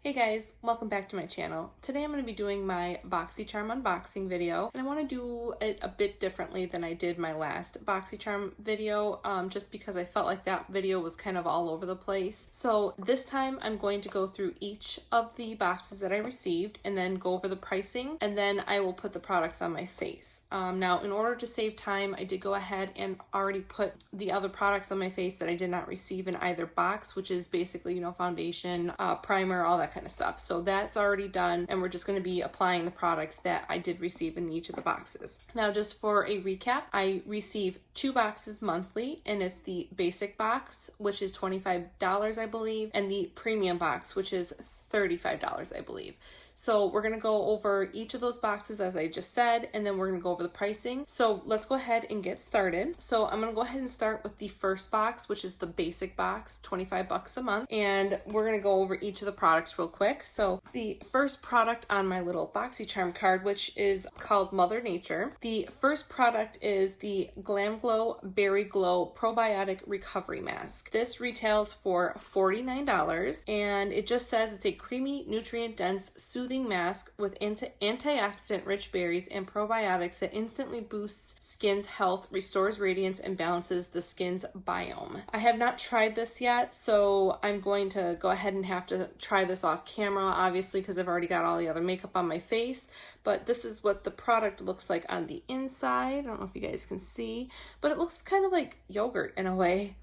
Hey guys, welcome back to my channel. Today I'm going to be doing my BoxyCharm unboxing video, and I want to do it a bit differently than I did my last BoxyCharm video, just because I felt like that video was kind of all over the place. So this time I'm going to go through each of the boxes that I received and then go over the pricing, and then I will put the products on my face. Now, in order to save time, I did go ahead and already put the other products on my face that I did not receive in either box, which is basically, foundation, primer, all that kind of stuff. So that's already done, and we're just going to be applying the products that I did receive in each of the boxes. Now, just for a recap, I receive 2 boxes monthly, and it's the basic box, which is $25, I believe, and the premium box, which is $35, I believe. So we're going to go over each of those boxes as I just said, and then we're going to go over the pricing. So let's go ahead and get started. So I'm going to go ahead and start with the first box, which is the basic box, $25 a month. And we're going to go over each of the products real quick. So the first product on my little BoxyCharm card, which is called Mother Nature. The first product is the Glam Glow Berry Glow Probiotic Recovery Mask. This retails for $49, and it just says it's a creamy, nutrient-dense, soothing mask with antioxidant-rich berries and probiotics that instantly boosts skin's health, restores radiance, and balances the skin's biome. I have not tried this yet, so I'm going to go ahead and have to try this off camera, obviously, because I've already got all the other makeup on my face. But this is what the product looks like on the inside. I don't know if you guys can see, but it looks kind of like yogurt in a way.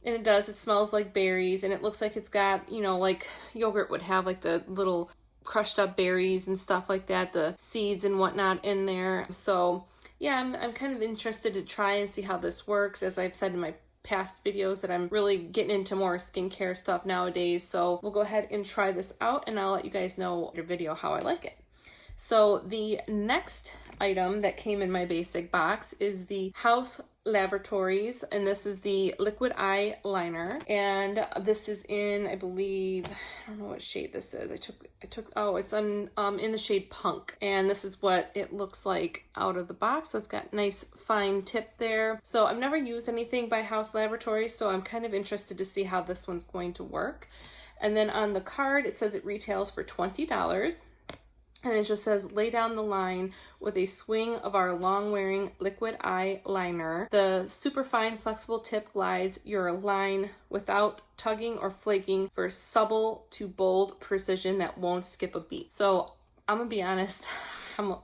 And it does. It smells like berries, and it looks like it's got, like yogurt would have, like the little crushed up berries and stuff like that, the seeds and whatnot in there. So yeah, I'm kind of interested to try and see how this works. As I've said in my past videos, that I'm really getting into more skincare stuff nowadays. So we'll go ahead and try this out, and I'll let you guys know in your video how I like it. So the next item that came in my basic box is the Haus Laboratories, and this is the liquid eyeliner, and this is in, I believe, I don't know what shade this is. It's in the shade Punk, and this is what it looks like out of the box. So it's got nice fine tip there. So I've never used anything by Haus Laboratories, so I'm kind of interested to see how this one's going to work. And then on the card, it says it retails for $20. And it just says, lay down the line with a swing of our long-wearing liquid eyeliner. The superfine flexible tip glides your line without tugging or flaking for subtle to bold precision that won't skip a beat. So I'm gonna be honest, I'm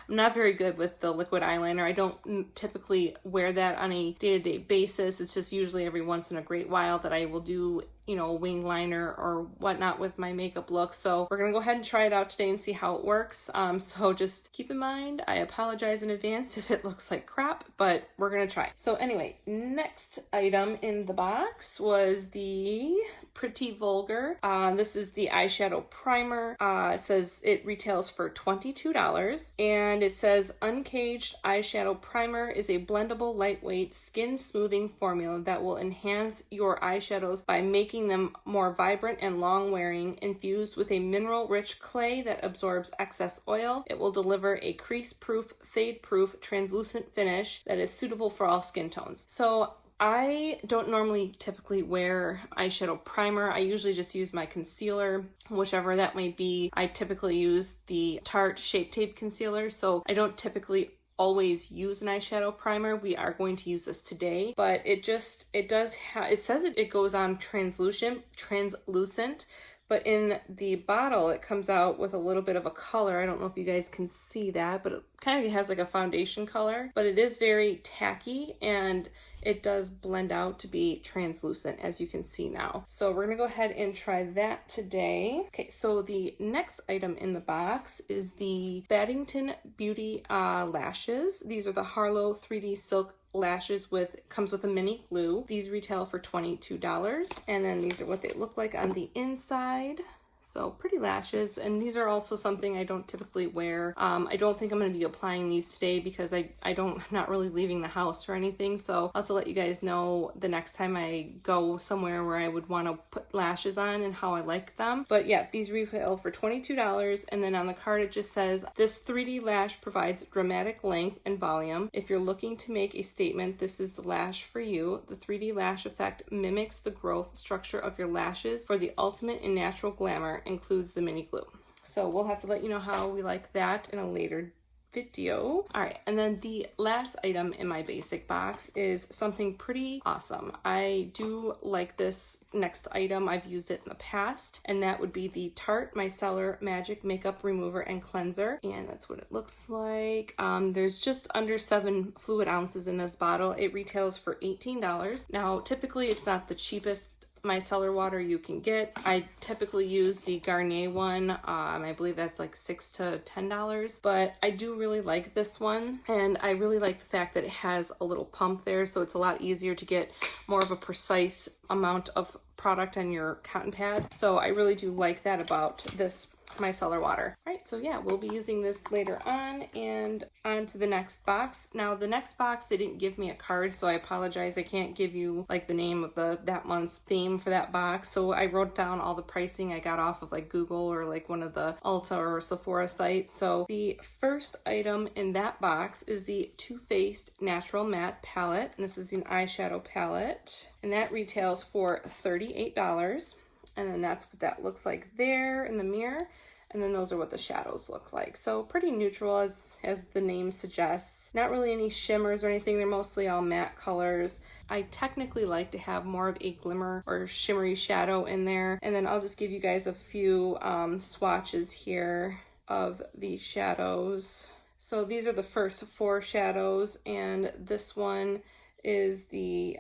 not very good with the liquid eyeliner. I don't typically wear that on a day-to-day basis. It's just usually every once in a great while that I will do a wing liner or whatnot with my makeup look. So we're gonna go ahead and try it out today and see how it works. So just keep in mind, I apologize in advance if it looks like crap, but we're gonna try. So anyway, next item in the box was the Pretty Vulgar. This is the eyeshadow primer. It says it retails for $22, and it says Uncaged Eyeshadow Primer is a blendable, lightweight, skin smoothing formula that will enhance your eyeshadows by making them more vibrant and long-wearing. Infused with a mineral-rich clay that absorbs excess oil, it will deliver a crease-proof, fade-proof, translucent finish that is suitable for all skin tones. So I don't normally typically wear eyeshadow primer. I usually just use my concealer, whichever that may be. I typically use the Tarte Shape Tape Concealer, so I don't typically always use an eyeshadow primer. We are going to use this today, but it says it goes on translucent, but in the bottle it comes out with a little bit of a color. I don't know if you guys can see that, but it kind of has like a foundation color, but it is very tacky, and it does blend out to be translucent, as you can see now. So we're gonna go ahead and try that today. Okay, so the next item in the box is the Baddington Beauty lashes. These are the Harlow 3D Silk lashes comes with a mini glue. These retail for $22, and then these are what they look like on the inside. So pretty lashes, and these are also something I don't typically wear. I don't think I'm going to be applying these today because I'm not really leaving the house or anything, so I'll have to let you guys know the next time I go somewhere where I would want to put lashes on and how I like them. But yeah, these retail for $22, and then on the card it just says, this 3D lash provides dramatic length and volume. If you're looking to make a statement, this is the lash for you. The 3D lash effect mimics the growth structure of your lashes for the ultimate in natural glamour. container includes the mini glue. So we'll have to let you know how we like that in a later video. All right, and then the last item in my basic box is something pretty awesome. I do like this next item. I've used it in the past, and that would be the Tarte Micellar Magic Makeup Remover and Cleanser, and that's what it looks like. There's just under 7 fluid ounces in this bottle. It retails for $18. Now, typically it's not the cheapest micellar water you can get. I typically use the Garnier one. I believe that's like $6 to $10, but I do really like this one, and I really like the fact that it has a little pump there, so it's a lot easier to get more of a precise amount of product on your cotton pad. So I really do like that about this micellar water. All right, so yeah, we'll be using this later on, and on to the next box. Now the next box, they didn't give me a card, so I apologize. I can't give you like the name of that month's theme for that box. So I wrote down all the pricing I got off of like Google or like one of the Ulta or Sephora sites. So the first item in that box is the Too Faced Natural Matte Palette, and this is an eyeshadow palette, and that retails for $38. And then that's what that looks like there in the mirror. And then those are what the shadows look like. So pretty neutral as the name suggests. Not really any shimmers or anything. They're mostly all matte colors. I technically like to have more of a glimmer or shimmery shadow in there. And then I'll just give you guys a few swatches here of the shadows. So these are the first 4 shadows, and this one is the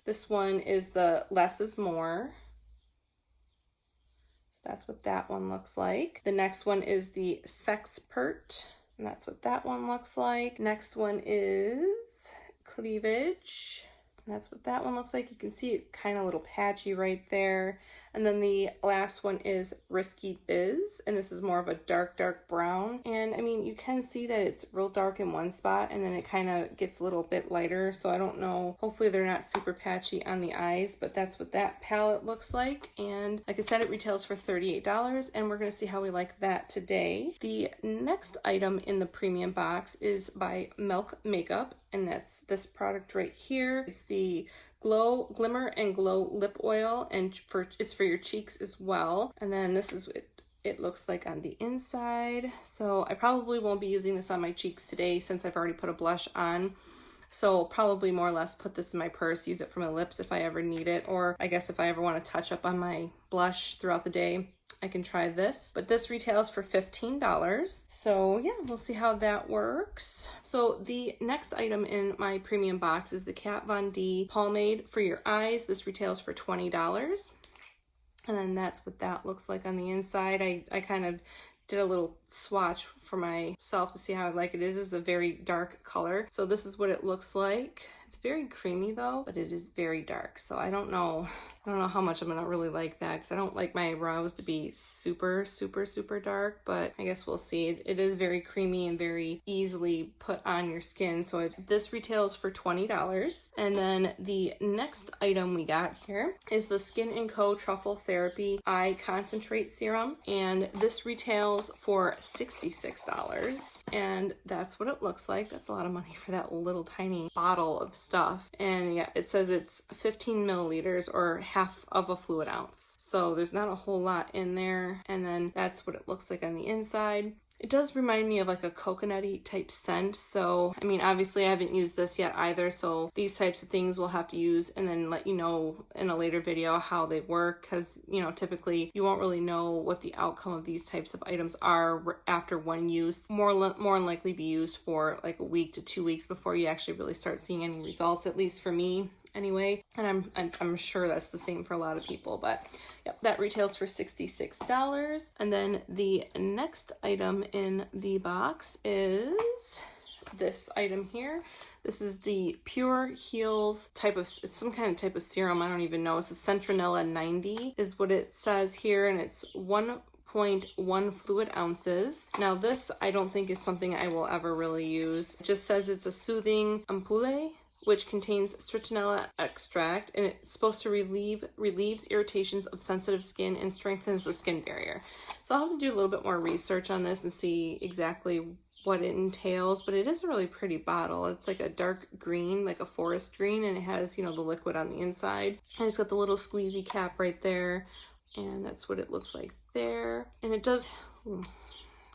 Less is More. That's what that one looks like. The next one is the Sexpert, and that's what that one looks like. Next one is Cleavage, and that's what that one looks like. You can see it's kind of a little patchy right there. And then the last one is Risky Biz, and this is more of a dark brown. And I mean, you can see that it's real dark in one spot, and then it kind of gets a little bit lighter. So I don't know, hopefully they're not super patchy on the eyes, but that's what that palette looks like. And like I said, it retails for $38, and we're gonna see how we like that today. The next item in the premium box is by Milk Makeup, and that's this product right here. It's the Glimmer and Glow Lip Oil, and it's for your cheeks as well. And then this is what it looks like on the inside. So I probably won't be using this on my cheeks today since I've already put a blush on. So I'll probably more or less put this in my purse, use it for my lips if I ever need it, or I guess if I ever want to touch up on my blush throughout the day, I can try this. But this retails for $15. So yeah, we'll see how that works. So the next item in my premium box is the Kat Von D Pomade for your eyes. This retails for $20. And then that's what that looks like on the inside. I kind of did a little swatch for myself to see how I like it. It is a very dark color. So this is what it looks like. It's very creamy though, but it is very dark. So I don't know how much I'm gonna really like that, because I don't like my brows to be super dark, but I guess we'll see. It is very creamy and very easily put on your skin. So this retails for $20. And then the next item we got here is the Skin & Co. Truffle Therapy Eye Concentrate Serum, and this retails for $66. And that's what it looks like. That's a lot of money for that little tiny bottle of stuff. And yeah, it says it's 15 milliliters or half of a fluid ounce. So there's not a whole lot in there. And then that's what it looks like on the inside. It does remind me of like a coconutty type scent. So, I mean, obviously I haven't used this yet either. So these types of things we'll have to use and then let you know in a later video how they work. Because, you know, typically you won't really know what the outcome of these types of items are after one use. More than likely be used for like a week to 2 weeks before you actually really start seeing any results, at least for me. Anyway, and I'm sure that's the same for a lot of people, but yep, that retails for $66. And then the next item in the box is this item here. This is the Pure Heals it's some kind of type of serum, I don't even know. It's a Centronella 90 is what it says here, and it's 1.1 fluid ounces. Now this I don't think is something I will ever really use. It just says it's a soothing ampoule, which contains citronella extract, and it's supposed to relieves irritations of sensitive skin and strengthens the skin barrier. So I'll have to do a little bit more research on this and see exactly what it entails, but it is a really pretty bottle. It's like a dark green, like a forest green, and it has, you know, the liquid on the inside. And it's got the little squeezy cap right there, and that's what it looks like there. And it does,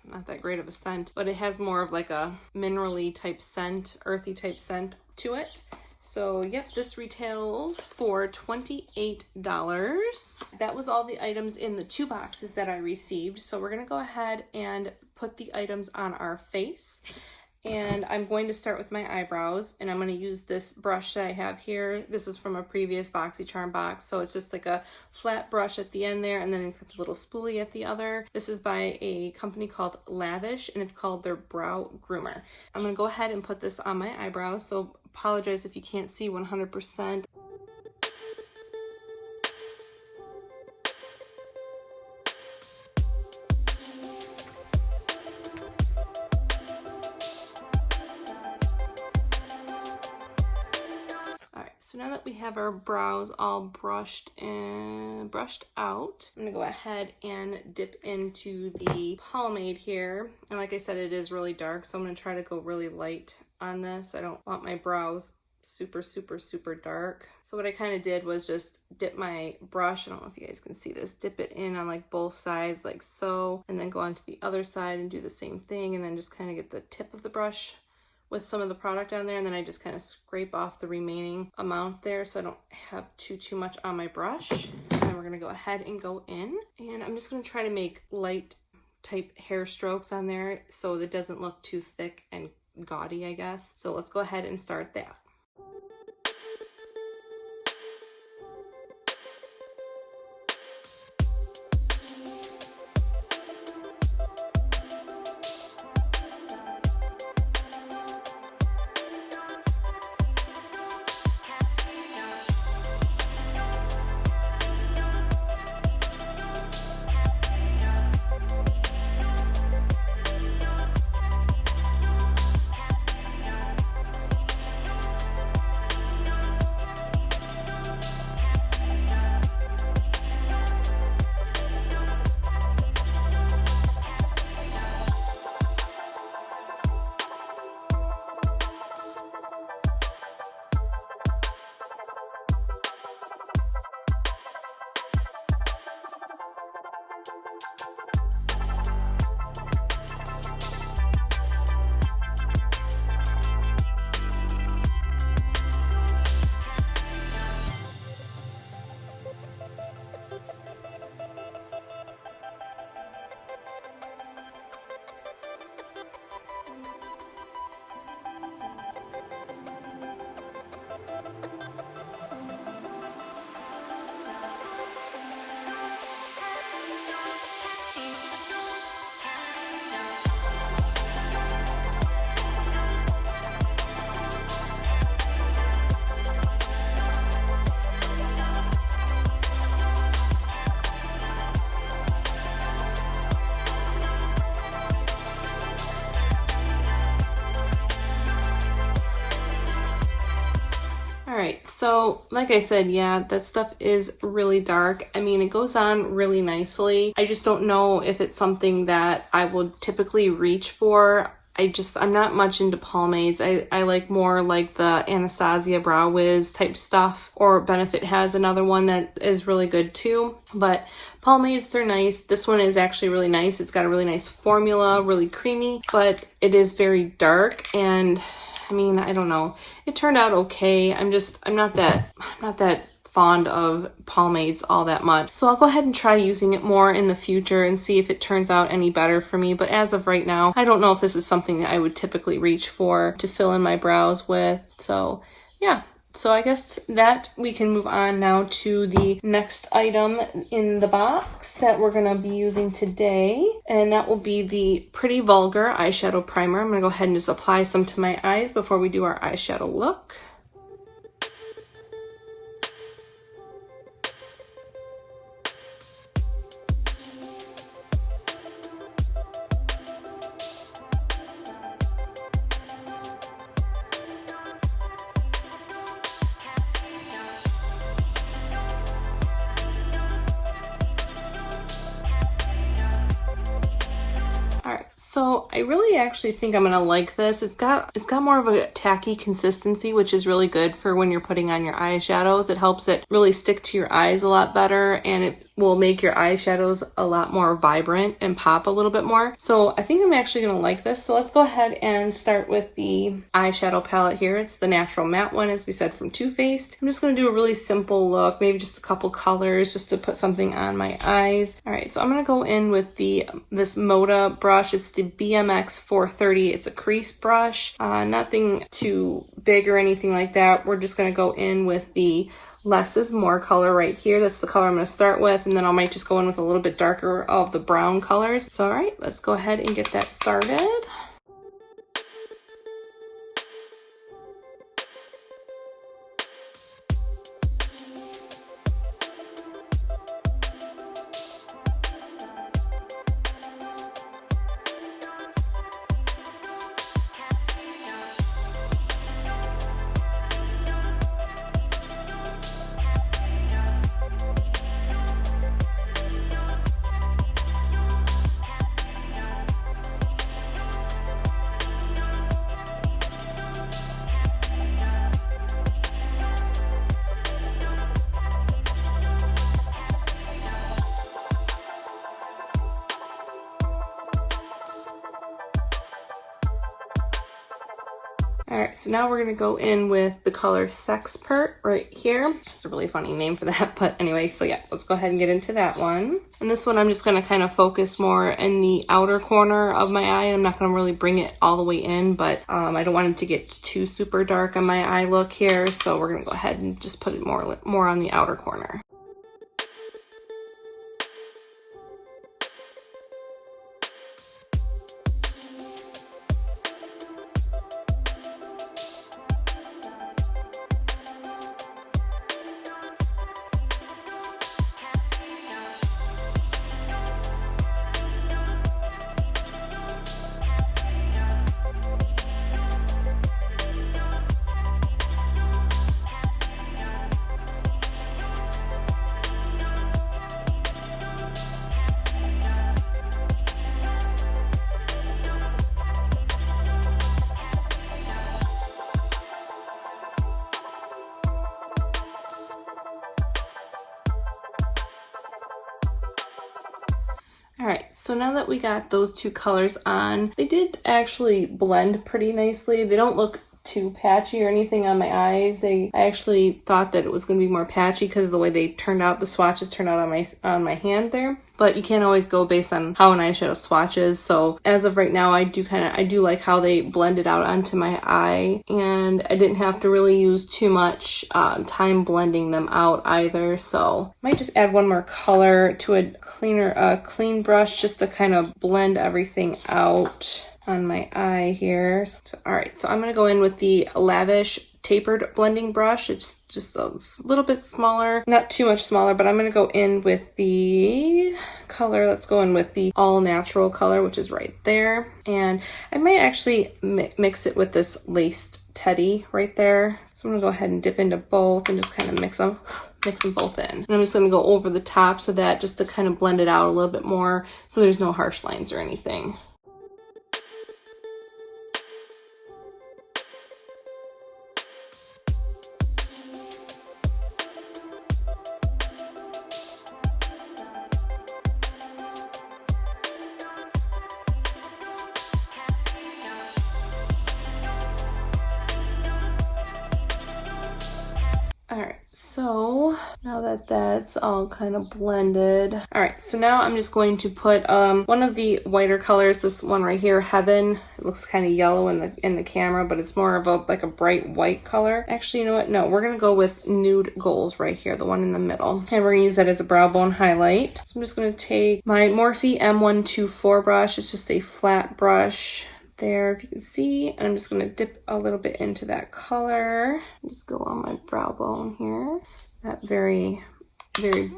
not that great of a scent, but it has more of like a minerally type scent, earthy type scent to it. So yep, this retails for $28. That was all the items in the 2 boxes that I received. So we're gonna go ahead and put the items on our face. And I'm going to start with my eyebrows, and I'm going to use this brush that I have here. This is from a previous BoxyCharm box, so it's just like a flat brush at the end there, and then it's got the little spoolie at the other. This is by a company called Lavish, and it's called their Brow Groomer. I'm going to go ahead and put this on my eyebrows, so apologize if you can't see 100%. So now that we have our brows all brushed out, I'm gonna go ahead and dip into the pomade here. And like I said, it is really dark, so I'm gonna try to go really light on this. I don't want my brows super dark. So what I kind of did was just dip my brush, I don't know if you guys can see this, dip it in on like both sides like so, and then go on to the other side and do the same thing, and then just kind of get the tip of the brush with some of the product on there, and then I just kind of scrape off the remaining amount there so I don't have too much on my brush. And then we're gonna go ahead and go in, and I'm just gonna try to make light type hair strokes on there so it doesn't look too thick and gaudy, I guess. So let's go ahead and start that. Alright, so like I said, yeah, that stuff is really dark. I mean, it goes on really nicely. I just don't know if it's something that I would typically reach for. I'm not much into pomades. I like more like the Anastasia Brow Wiz type stuff, or Benefit has another one that is really good too. But pomades, they're nice. This one is actually really nice. It's got a really nice formula, really creamy, but it is very dark, and I mean, I don't know. It turned out okay. I'm not that fond of pomades all that much. So I'll go ahead and try using it more in the future and see if it turns out any better for me. But as of right now, I don't know if this is something that I would typically reach for to fill in my brows with. So yeah. So I guess that we can move on now to the next item in the box that we're going to be using today. And that will be the Pretty Vulgar eyeshadow primer. I'm going to go ahead and just apply some to my eyes before we do our eyeshadow look. So I really actually think I'm gonna like this. It's got more of a tacky consistency, which is really good for when you're putting on your eyeshadows. It helps it really stick to your eyes a lot better, and it will make your eyeshadows a lot more vibrant and pop a little bit more. So I think I'm actually gonna like this. So let's go ahead and start with the eyeshadow palette here. It's the Natural Matte one, as we said, from Too Faced. I'm just gonna do a really simple look, maybe just a couple colors just to put something on my eyes. All right, so I'm gonna go in with this Moda brush. It's the BMX 430. It's a crease brush, nothing too big or anything like that. We're just gonna go in with the Less is More color right here. That's the color I'm going to start with, and then I might just go in with a little bit darker of the brown colors. So all right, let's go ahead and get that started. All right, so now we're gonna go in with the color Sexpert right here. It's a really funny name for that, but anyway, so yeah, let's go ahead and get into that one. And this one I'm just gonna kind of focus more in the outer corner of my eye. I'm not gonna really bring it all the way in, but I don't want it to get too super dark on my eye look here, so we're gonna go ahead and just put it more on the outer corner. All right, so now that we got those two colors on, they did actually blend pretty nicely. They don't look too patchy or anything on my eyes. I actually thought that it was going to be more patchy because of the way they turned out, the swatches turned out on my hand there. But you can't always go based on how an eyeshadow swatches. So as of right now, I do like how they blended out onto my eye, and I didn't have to really use too much time blending them out either. So I might just add one more color to a clean brush just to kind of blend everything out on my eye here. So, all right, so I'm gonna go in with the Lavish tapered blending brush. It's just a little bit smaller, not too much smaller, but I'm gonna go in with the color. Let's go in with the All Natural color, which is right there. And I might actually mix it with this Laced Teddy right there. So I'm gonna go ahead and dip into both and just kind of mix them both in. And I'm just gonna go over the tops of that just to kind of blend it out a little bit more so there's no harsh lines or anything. All right, so now that that's all kind of blended. All right, so now I'm just going to put one of the whiter colors, this one right here, Heaven. It looks kind of yellow in the camera, but it's more of like a bright white color. Actually, you know what? No, we're gonna go with Nude Goals right here, the one in the middle. And we're gonna use that as a brow bone highlight. So I'm just gonna take my Morphe M124 brush. It's just a flat brush there, if you can see, and I'm just going to dip a little bit into that color. Just go on my brow bone here. Not very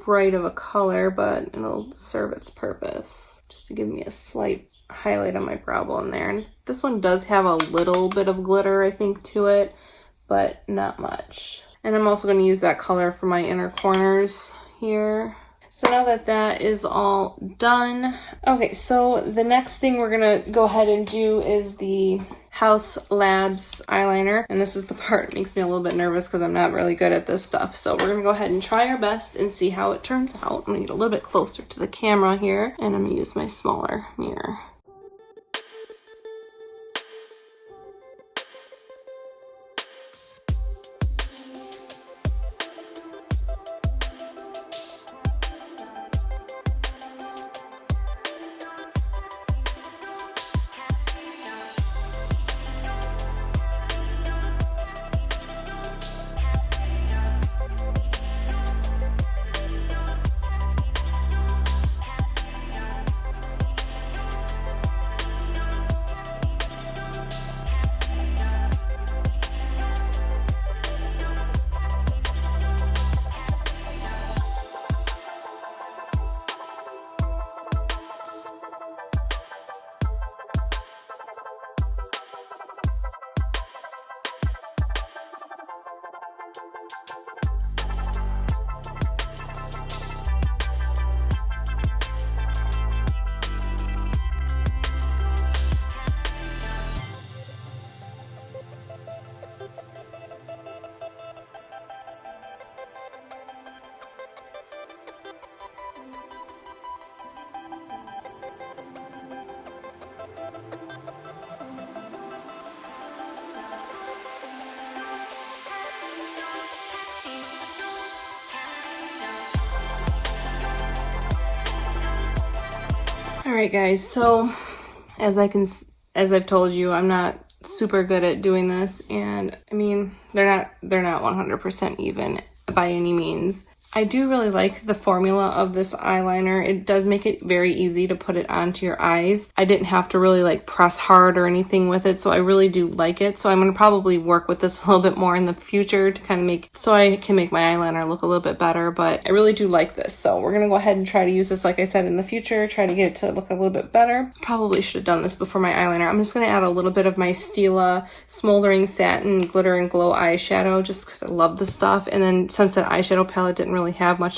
bright of a color, but it'll serve its purpose just to give me a slight highlight on my brow bone there. And this one does have a little bit of glitter, I think, to it, but not much. And I'm also going to use that color for my inner corners here. So now that that is all done, okay, so the next thing we're gonna go ahead and do is the House Labs eyeliner, and this is the part that makes me a little bit nervous because I'm not really good at this stuff. So we're gonna go ahead and try our best and see how it turns out. I'm gonna get a little bit closer to the camera here, and I'm gonna use my smaller mirror. Alright guys, so as I've told you, I'm not super good at doing this, and I mean, they're not 100% even by any means. I do really like the formula of this eyeliner. It does make it very easy to put it onto your eyes. I didn't have to really like press hard or anything with it, so I really do like it. So I'm going to probably work with this a little bit more in the future to kind of so I can make my eyeliner look a little bit better, but I really do like this. So we're going to go ahead and try to use this, like I said, in the future, try to get it to look a little bit better. Probably should have done this before my eyeliner. I'm just going to add a little bit of my Stila Smoldering Satin Glitter and Glow eyeshadow just because I love this stuff. And then since that eyeshadow palette didn't really have much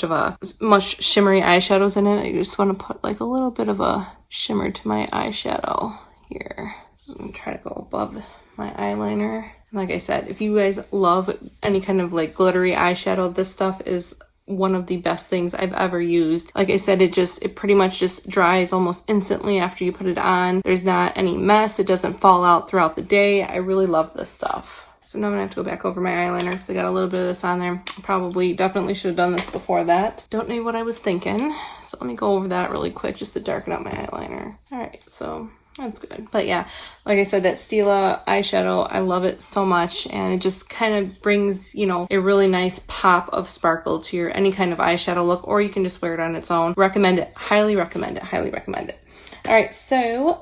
shimmery eyeshadows in it, I just want to put like a little bit of a shimmer to my eyeshadow here. I'm going to try to go above my eyeliner. And like I said, if you guys love any kind of like glittery eyeshadow, this stuff is one of the best things I've ever used. Like I said, it pretty much just dries almost instantly after you put it on. There's not any mess. It doesn't fall out throughout the day. I really love this stuff. So now I'm gonna have to go back over my eyeliner because I got a little bit of this on there. Definitely should have done this before that. Don't know what I was thinking. So let me go over that really quick just to darken up my eyeliner. All right, so that's good. But yeah, like I said, that Stila eyeshadow, I love it so much, and it just kind of brings, you know, a really nice pop of sparkle to your any kind of eyeshadow look, or you can just wear it on its own. Recommend it. Highly recommend it. Highly recommend it. All right, so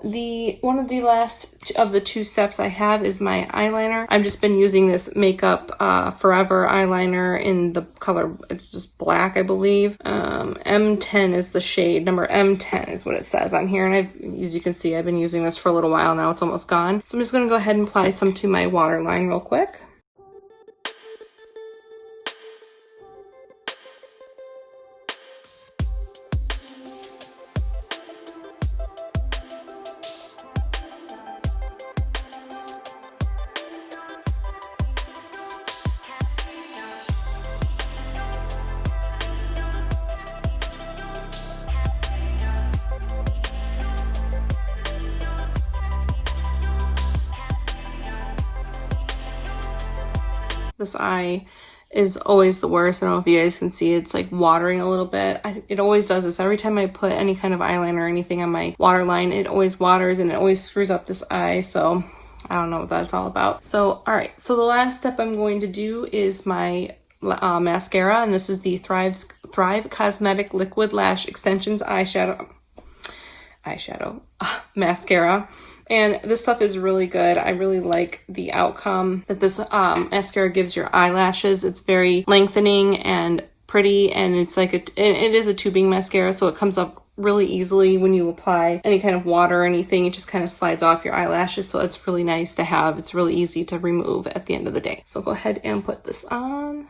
one of the last of the two steps I have is my eyeliner. I've just been using this Makeup Forever eyeliner in the color, it's just black, I believe. M10 is the shade, number M10 is what it says on here. And as you can see, I've been using this for a little while now. It's almost gone. So I'm just gonna go ahead and apply some to my waterline real quick. This eye is always the worst. I don't know if you guys can see, it's like watering a little bit. It always does this. Every time I put any kind of eyeliner or anything on my waterline, it always waters and it always screws up this eye. So I don't know what that's all about. So, all right. So the last step I'm going to do is my mascara, and this is the Thrive Cosmetic Liquid Lash Extensions mascara. And this stuff is really good. I really like the outcome that this mascara gives your eyelashes. It's very lengthening and pretty, and it's like it is a tubing mascara, so it comes up really easily when you apply any kind of water or anything. It just kind of slides off your eyelashes, so it's really nice to have. It's really easy to remove at the end of the day. So go ahead and put this on.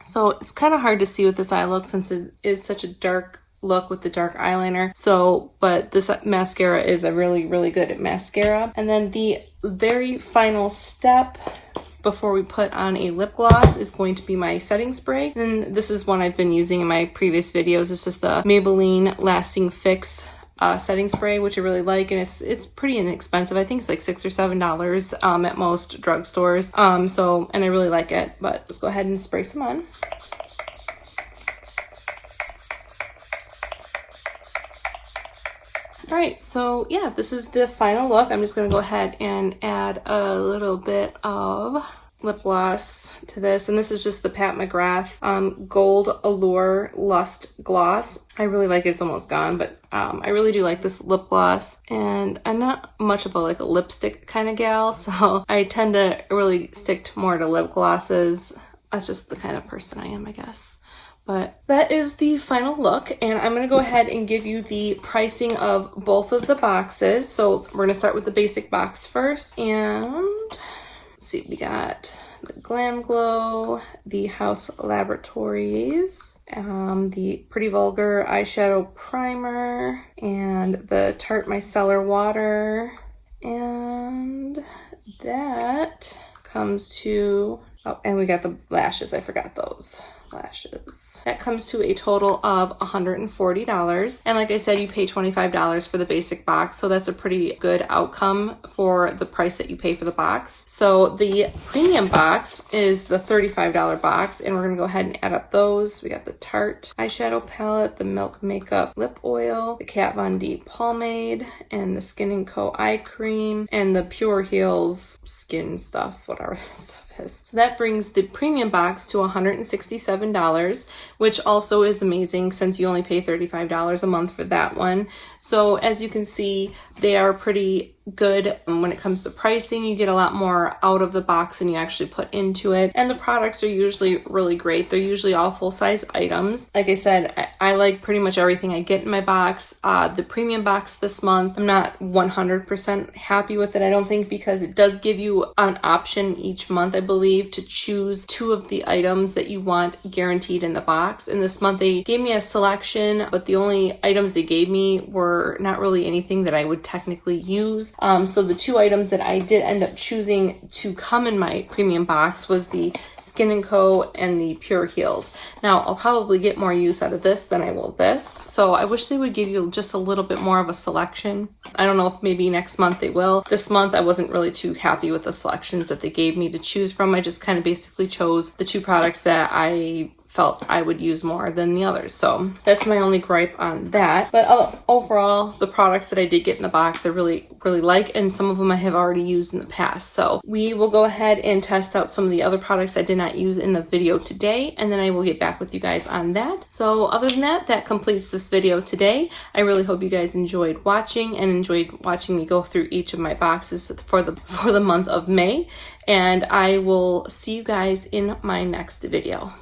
So it's kind of hard to see with this eye look since it is such a dark look with the dark eyeliner. So, but this mascara is a really good mascara. And then the very final step before we put on a lip gloss is going to be my setting spray. And this is one I've been using in my previous videos. It's just the Maybelline Lasting Fix setting spray, which I really like, and it's pretty inexpensive. I think it's like $6 or $7 at most drugstores. And I really like it. But let's go ahead and spray some on. All right, so yeah, this is the final look. I'm just gonna go ahead and add a little bit of lip gloss to this, and this is just the Pat McGrath Gold Allure Lust Gloss. I really like it. It's almost gone, but I really do like this lip gloss, and I'm not much of a lipstick kind of gal, so I tend to really stick more to lip glosses. That's just the kind of person I am, I guess. But that is the final look, and I'm going to go ahead and give you the pricing of both of the boxes. So we're going to start with the basic box first, and let's see, we got the Glam Glow, the House Laboratories, the Pretty Vulgar Eyeshadow Primer, and the Tarte Micellar Water, and that comes to, oh, and we got the lashes, I forgot those. Lashes. That comes to a total of $140. And like I said, you pay $25 for the basic box. So that's a pretty good outcome for the price that you pay for the box. So the premium box is the $35 box. And we're going to go ahead and add up those. We got the Tarte eyeshadow palette, the Milk Makeup lip oil, the Kat Von D pomade, and the Skin & Co eye cream, and the Pure Heals skin stuff, whatever that stuff. So that brings the premium box to $167, which also is amazing since you only pay $35 a month for that one. So as you can see, they are pretty good when it comes to pricing. You get a lot more out of the box than you actually put into it. And the products are usually really great. They're usually all full-size items. Like I said, I like pretty much everything I get in my box. The premium box this month, I'm not 100% happy with it, I don't think, because it does give you an option each month, I believe, to choose 2 of the items that you want guaranteed in the box. And this month they gave me a selection, but the only items they gave me were not really anything that I would technically use. So the 2 items that I did end up choosing to come in my premium box was the Skin & Co and the Pure Heals. Now, I'll probably get more use out of this than I will this. So I wish they would give you just a little bit more of a selection. I don't know if maybe next month they will. This month, I wasn't really too happy with the selections that they gave me to choose from. I just kind of basically chose the 2 products that I felt I would use more than the others. So that's my only gripe on that. But overall, the products that I did get in the box, I really like, and some of them I have already used in the past. So we will go ahead and test out some of the other products I did not use in the video today, and then I will get back with you guys on that. So other than that, that completes this video today. I really hope you guys enjoyed watching and enjoyed watching me go through each of my boxes for the month of May, and I will see you guys in my next video.